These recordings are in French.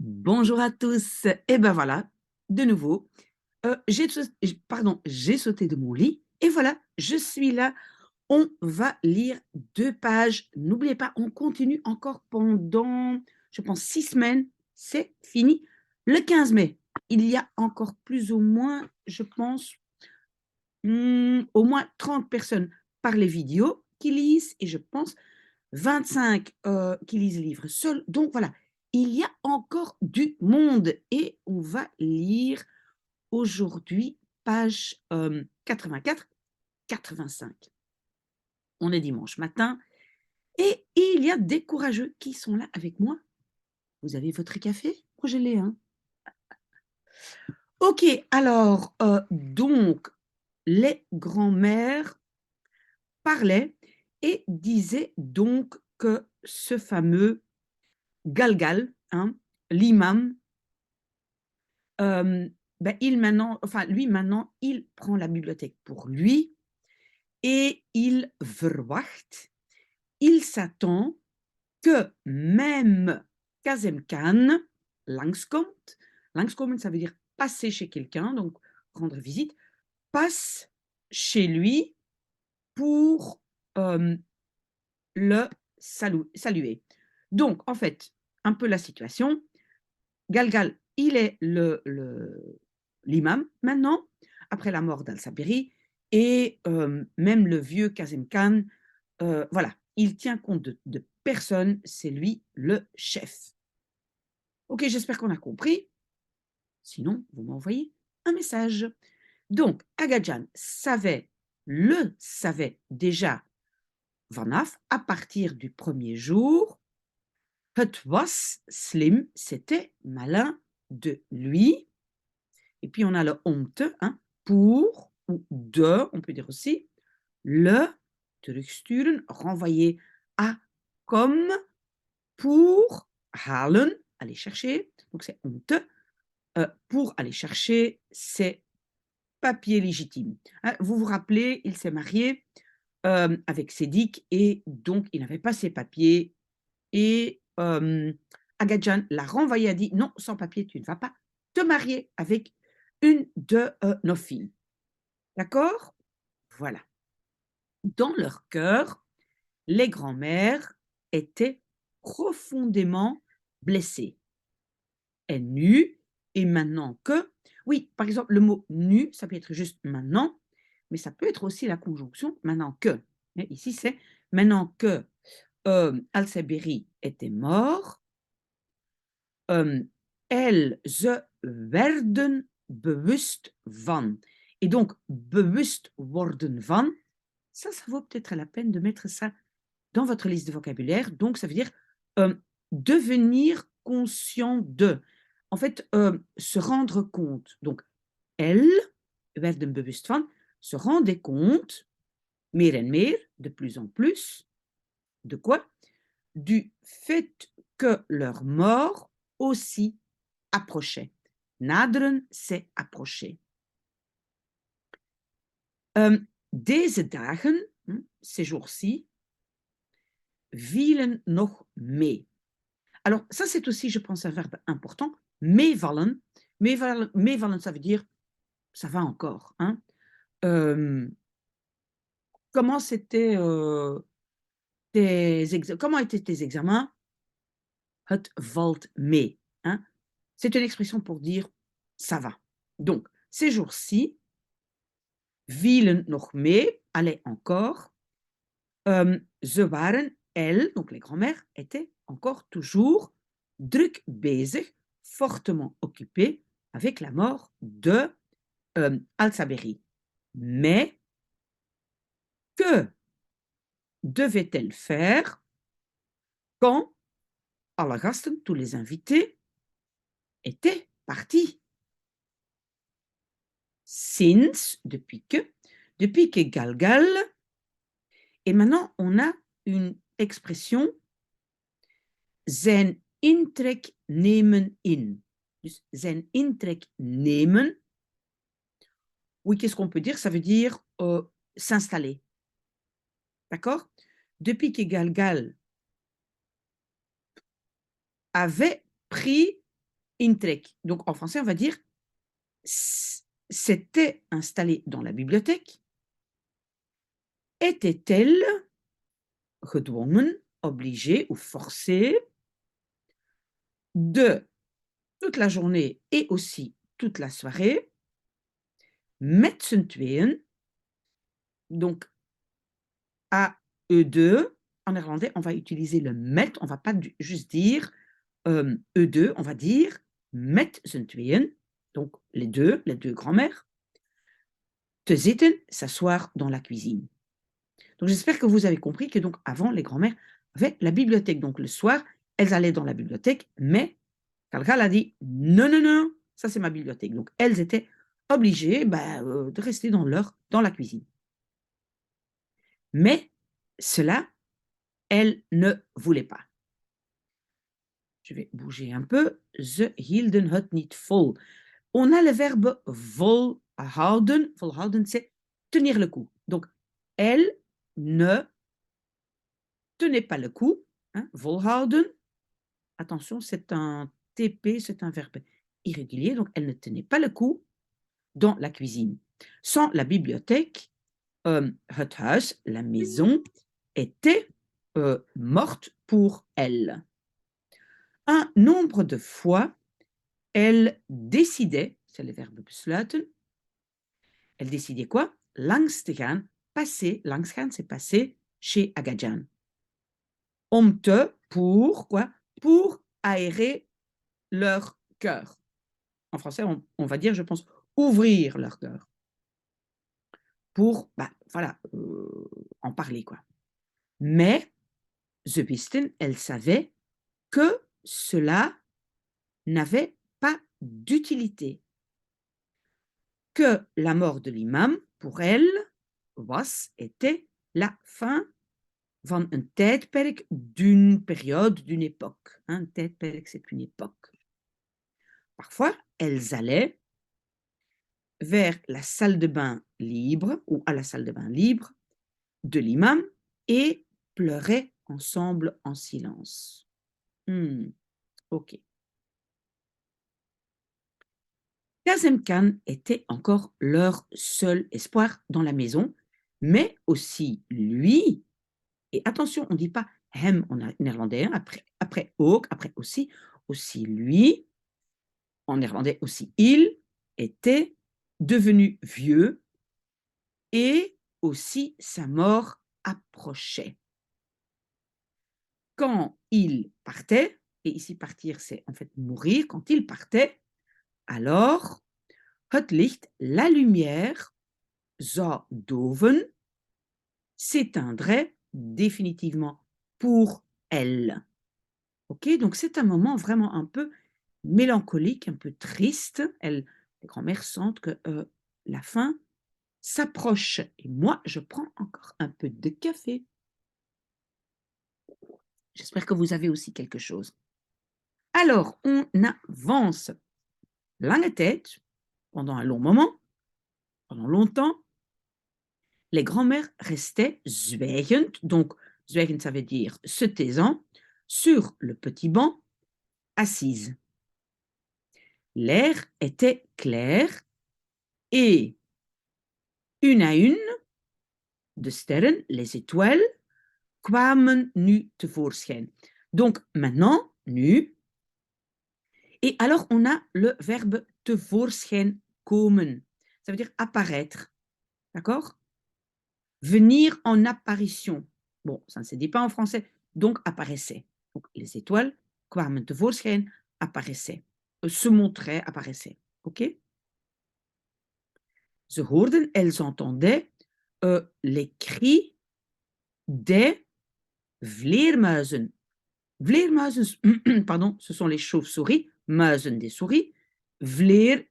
Bonjour à tous. Et ben voilà, de nouveau, j'ai sauté de mon lit et voilà, je suis là. On va lire 2 pages. N'oubliez pas, on continue encore pendant, je pense 6 semaines. C'est fini le 15 mai. Il y a encore plus ou moins, je pense, au moins 30 personnes par les vidéos qui lisent et je pense 25 qui lisent les livres seuls. Donc voilà, il y a encore du monde et on va lire aujourd'hui page 84-85. On est dimanche matin et il y a des courageux qui sont là avec moi. Vous avez votre café? Moi je l'ai, hein. Ok, alors donc les grands-mères parlaient et disaient donc que ce fameux Galgal, hein, l'imam, il maintenant, enfin lui maintenant, il prend la bibliothèque pour lui et il verwacht, il s'attend que même Kazem Khan langskomt. Langskomen, ça veut dire passer chez quelqu'un, donc rendre visite, passe chez lui pour le saluer. Donc, en fait, un peu la situation, Galgal, il est l'imam maintenant, après la mort d'Al-Sabiri, et même le vieux Kazem Khan, voilà, il tient compte de personne, c'est lui le chef. Ok, j'espère qu'on a compris. Sinon, vous m'envoyez un message. Donc, Agadjan savait déjà vanaf à partir du premier jour. Het was slim, c'était malin de lui. Et puis on a le omte, hein, pour ou de, on peut dire aussi, le terugsturen, renvoyer à comme, pour halen, aller chercher, donc c'est omte, pour aller chercher ses papiers légitimes. Hein, vous vous rappelez, il s'est marié avec Sédic et donc il n'avait pas ses papiers et Agadjan l'a renvoyé, a dit non, sans papier, tu ne vas pas te marier avec une de nos filles. D'accord? Voilà. Dans leur cœur, les grands-mères étaient profondément blessées. Et nu, et maintenant que, oui, par exemple, le mot nu, ça peut être juste maintenant, mais ça peut être aussi la conjonction maintenant que. Et ici, c'est maintenant que Al-Sabiri était mort, elles werden bewust van. Et donc, bewust worden van, ça vaut peut-être la peine de mettre ça dans votre liste de vocabulaire. Donc, ça veut dire devenir conscient de. En fait, se rendre compte. Donc, elles werden bewust van, se rendaient compte, meer en meer, de plus en plus, de quoi? Du fait que leur mort aussi approchait. Naderen, c'est approcher. Deze dagen, ces jours-ci, vielen nog mee. Alors, ça, c'est aussi, je pense, un verbe important. Meevallen. Meevallen, ça veut dire ça va encore. Hein. Comment c'était comment étaient tes examens? Het valt mee. Hein. C'est une expression pour dire ça va. Donc, ces jours-ci, vielen nog mee, allez encore. Ze waren, elles, donc les grands-mères, étaient encore toujours druk bezig, fortement occupées avec la mort de Al-Saberi. Mais que devait-elle faire quand alle gasten, tous les invités, étaient partis? Sinds, depuis que Galgal, et maintenant on a une expression zijn intrek nemen in. Dus zijn intrek nemen, oui, qu'est-ce qu'on peut dire? Ça veut dire s'installer. D'accord? Depuis que Galgal avait pris intrek. Donc en français, on va dire s'était installée dans la bibliothèque. Était-elle gedwongen, obligée ou forcée de toute la journée et aussi toute la soirée met z'n tweeën, donc à eux deux. En néerlandais, on va utiliser le met, on ne va pas juste dire eux deux, on va dire met z'n tweeën, donc les deux grands-mères, te zitten, s'asseoir dans la cuisine. Donc j'espère que vous avez compris que donc avant, les grands-mères avaient la bibliothèque. Donc le soir, elles allaient dans la bibliothèque, mais quelqu'un a dit non, non, non, ça c'est ma bibliothèque. Donc elles étaient obligées de rester dans la cuisine. Mais cela, elles ne voulaient pas. Je vais bouger un peu. Ze hielden het niet vol. On a le verbe volhouden. Volhouden, c'est tenir le coup. Donc, elles ne tenaient pas le coup. Hein, volhouden. Attention, c'est un TP, c'est un verbe irrégulier. Donc, elles ne tenaient pas le coup dans la cuisine. Sans la bibliothèque, het huis, la maison, était morte pour elles. Un nombre de fois, elle décidait, c'est le verbe besluiten, elle décidait quoi? Langs te gaan, passer, langs gaan, c'est passer chez Agadjan. Om te, pour quoi? Pour aérer leur cœur. En français, on va dire, je pense, ouvrir leur cœur. Pour, en parler, quoi. Mais, ze wisten, elle savait que cela n'avait pas d'utilité. Que la mort de l'imam, pour elle, était la fin van een tijdperk, d'une période, d'une époque. Un tijdperk, c'est une époque. Parfois, elles allaient vers la salle de bain libre, ou à la salle de bain libre de l'imam, et pleuraient ensemble en silence. Ok. Kazemkan était encore leur seul espoir dans la maison, mais aussi lui, et attention, on ne dit pas hem en néerlandais, après ook, après aussi lui, en néerlandais aussi il, était devenu vieux et aussi sa mort approchait. Quand il partait, et ici partir c'est en fait mourir, quand il partait, alors het licht, la lumière, zou doven, s'éteindrait définitivement pour elle. Ok, donc c'est un moment vraiment un peu mélancolique, un peu triste. Les grands-mères sentent que la fin s'approche. Et moi, je prends encore un peu de café. J'espère que vous avez aussi quelque chose. Alors, on avance. Lange tijd, pendant un long moment, pendant longtemps, les grands-mères restaient zwijgend, donc zwijgend ça veut dire se taisant, sur le petit banc, assises. L'air était clair et une à une, de sterren, les étoiles, kwamen nu tevoorschijn. Donc maintenant, nu. Et alors on a le verbe tevoorschijn komen. Ça veut dire apparaître. D'accord? Venir en apparition. Bon, ça ne se dit pas en français, donc apparaissait. Donc les étoiles, kwamen tevoorschijn, apparaissaient. Se montraient, apparaissaient. Ok? Ze hoorden, elles entendaient les cris des vleermuizen. Vleermuizen, pardon, ce sont les chauves-souris, muizen des souris. Vleer,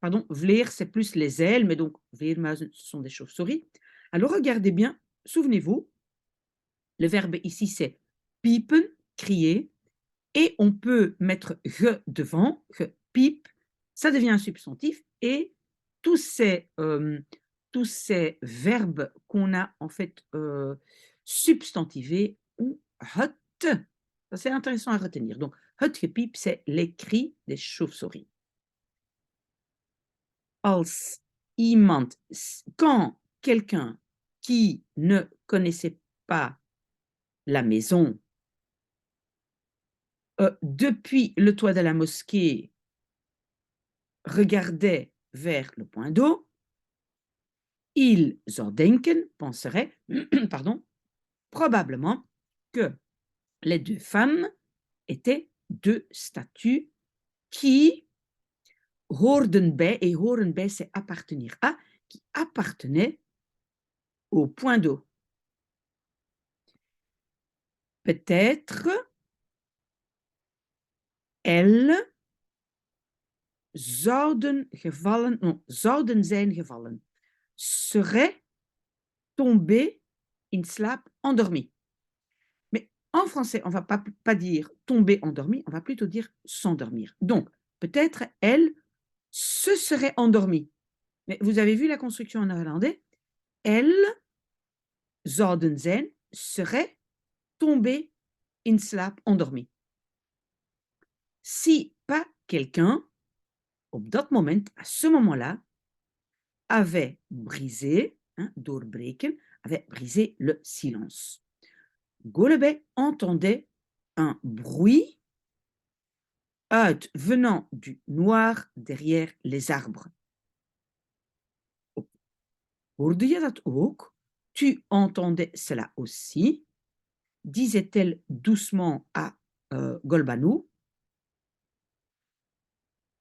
pardon, vleer, c'est plus les ailes, mais donc vleermuizen, ce sont des chauves-souris. Alors regardez bien, souvenez-vous, le verbe ici c'est piepen, crier, et on peut mettre ge devant, ge, piep, ça devient un substantif, et tous ces verbes qu'on a en fait substantivés ont het. Ça, c'est intéressant à retenir. Donc, het gepiep, c'est les cris des chauves-souris. Als iemand, quand quelqu'un qui ne connaissait pas la maison, depuis le toit de la mosquée, regardait vers le point d'eau, il zou denken, penserait, pardon, probablement que les deux femmes étaient deux statues qui hoorden bij, et horen bij, c'est appartenir à, qui appartenaient au point d'eau. Peut-être elles zouden gevallen, non, zouden zijn gevallen, seraient tombées in slaap endormies. Mais en français, on ne va pas dire tomber endormi, on va plutôt dire s'endormir. Donc, peut-être elles se seraient endormies. Mais vous avez vu la construction en néerlandais? Elles zouden zijn, seraient tombées in slaap endormies. Si pas quelqu'un, op dat moment, à ce moment-là, avait brisé, doorbreken, avait brisé le silence. Golebet entendait un bruit venant du noir derrière les arbres. Hoorde je dat ook? Tu entendais cela aussi, disait-elle doucement à Golbanou.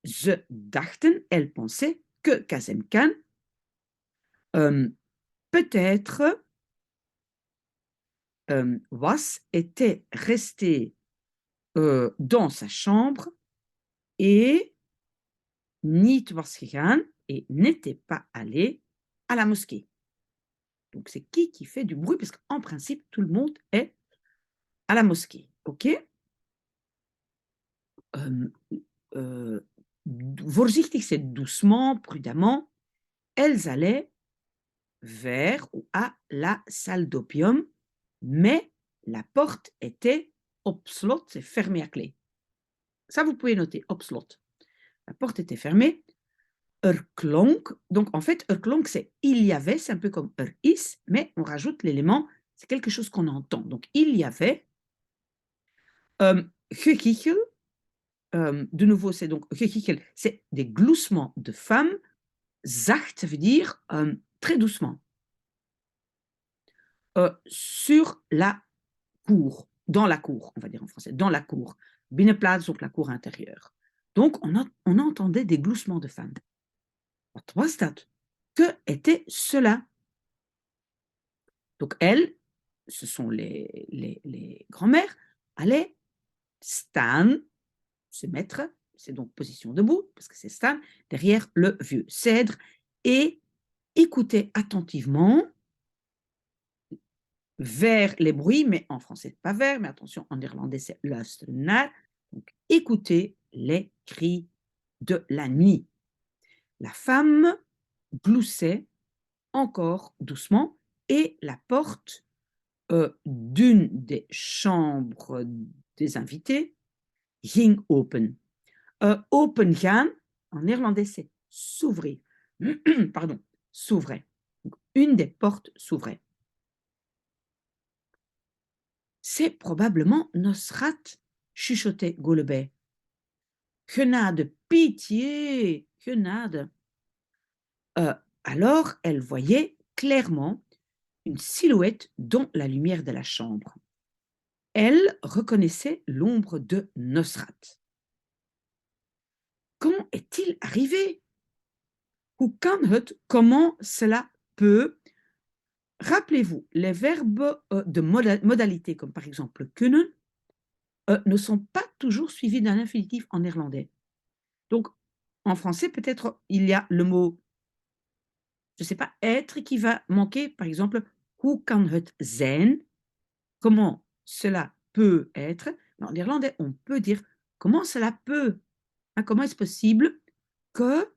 Ze dachten, elles pensaient, que Kazemkan peut-être était resté dans sa chambre et niet was gegaan et n'était pas allé à la mosquée. Donc, c'est qui fait du bruit? Parce qu'en principe, tout le monde est à la mosquée. OK? Voorzichtig, c'est doucement, prudemment. Elles allaient vers ou à la salle d'opium, mais la porte était op slot, c'est fermé à clé. Ça, vous pouvez noter, op slot. La porte était fermée. Klonk, donc en fait, klonk, c'est il y avait, c'est un peu comme is, mais on rajoute l'élément, c'est quelque chose qu'on entend. Donc il y avait gekichel, de nouveau, c'est donc gekichel, c'est des gloussements de femmes. Zacht, ça veut dire très doucement. Sur la cour, dans la cour, on va dire en français, dans la cour. Binnenplaats, donc la cour intérieure. Donc on entendait des gloussements de femmes. Wat was dat? Que était cela? Donc elles, ce sont les grands-mères, allaient staan, se mettre, c'est donc position debout, parce que c'est staan, derrière le vieux cèdre, et écouter attentivement vers les bruits, mais en français pas vers, mais attention, en néerlandais c'est luisteren naar, donc écouter les cris de la nuit. La femme gloussait encore doucement et la porte d'une des chambres des invités ging open. Open gaan, en néerlandais, c'est s'ouvrir. Pardon, s'ouvrait. Une des portes s'ouvrait. C'est probablement Nosrat, chuchotait Golebet. Genade, pitié, genade. Alors, elle voyait clairement une silhouette dans la lumière de la chambre. Elle reconnaissait l'ombre de Nosrat. Quand est-il arrivé? Hoe kan het? Comment cela peut? Rappelez-vous, les verbes de modalité, comme par exemple kunnen, ne sont pas toujours suivis d'un infinitif en néerlandais. Donc, en français, peut-être il y a le mot, je ne sais pas, être qui va manquer. Par exemple, hoe kan het zijn? Comment cela peut être? Mais en néerlandais, on peut dire comment cela peut. Hein, comment est-ce possible que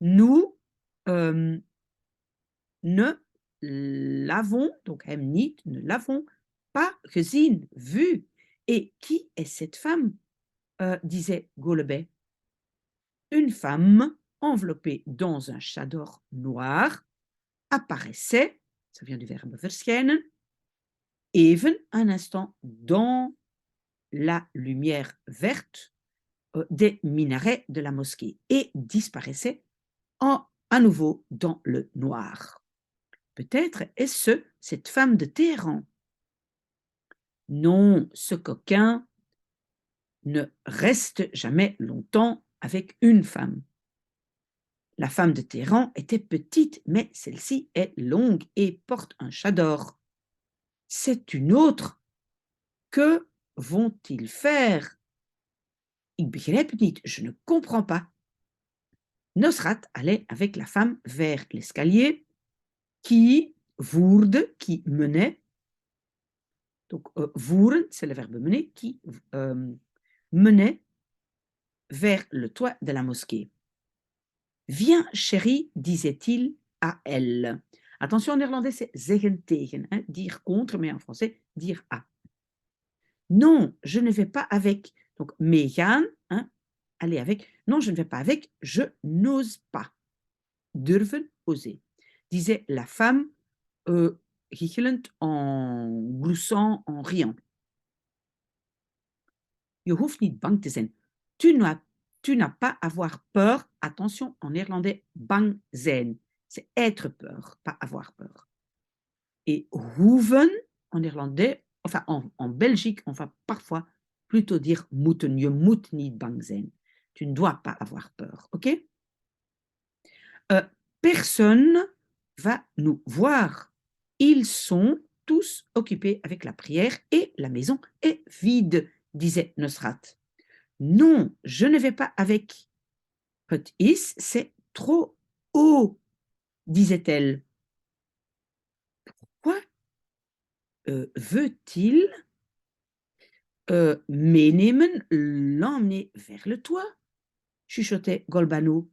nous ne l'avons, donc hem niet, ne l'avons pas gezien, vu. Et qui est cette femme disait Golubet. Une femme enveloppée dans un chador noir apparaissait, ça vient du verbe verschijnen, even un instant dans la lumière verte des minarets de la mosquée et disparaissait à nouveau dans le noir. Peut-être est-ce cette femme de Téhéran. Non, ce coquin ne reste jamais longtemps avec une femme. La femme de Téhéran était petite, mais celle-ci est longue et porte un chador. C'est une autre. Que vont-ils faire? Ik begrijp het niet, je ne comprends pas. Nosrat allait avec la femme vers l'escalier qui voerde, qui menait. Donc, voeren, c'est le verbe mener, qui menait vers le toit de la mosquée. Viens, chérie, disait-il à elle. Attention, en néerlandais, c'est zeggen tegen, hein, dire contre, mais en français, dire à. Non, je ne vais pas avec. Donc, meegaan, hein, aller avec. Non, je ne vais pas avec, je n'ose pas. Durven, oser. Disait la femme, gichelend, en gloussant, en riant. Je hoeft niet bang te zijn. Tu n'as pas à avoir peur. Attention, en néerlandais, bang zijn. C'est être peur, pas avoir peur. Et hoeven, en néerlandais, enfin en Belgique, on va parfois plutôt dire moeten. Je moet niet bang zijn. Tu ne dois pas avoir peur, ok? Personne va nous voir. Ils sont tous occupés avec la prière et la maison est vide, disait Nosrat. Non, je ne vais pas avec. Het is, c'est trop haut, disait-elle. Pourquoi veut-il meenemen, l'emmener vers le toit? Chuchotait Golbano.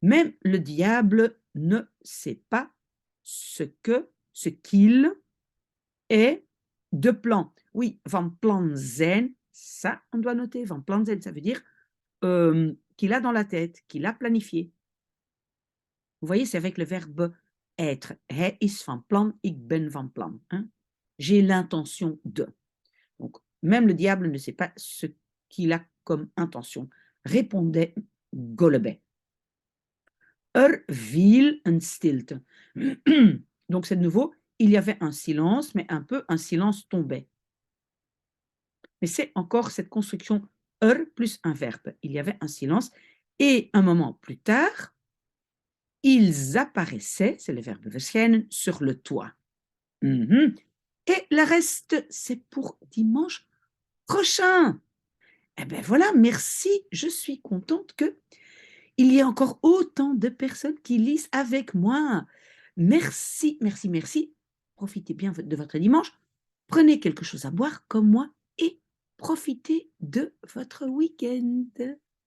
Même le diable ne sait pas ce qu'il est de plan. Oui, van plan zijn, ça on doit noter. Van plan zijn, ça veut dire qu'il a dans la tête, qu'il a planifié. Vous voyez, c'est avec le verbe être. Hij is van plan, ik ben van plan. Hein? J'ai l'intention de. Donc, même le diable ne sait pas ce qu'il a comme intention, répondait Golubet. Viel een stilte. Donc, c'est de nouveau, il y avait un silence, mais un peu un silence tombait. Mais c'est encore cette construction plus un verbe. Il y avait un silence et un moment plus tard, ils apparaissaient, c'est le verbe verschijnen, sur le toit. Et le reste, c'est pour dimanche prochain. Eh bien voilà, merci. Je suis contente qu'il y ait encore autant de personnes qui lisent avec moi. Merci, merci, merci. Profitez bien de votre dimanche. Prenez quelque chose à boire comme moi et profitez de votre week-end.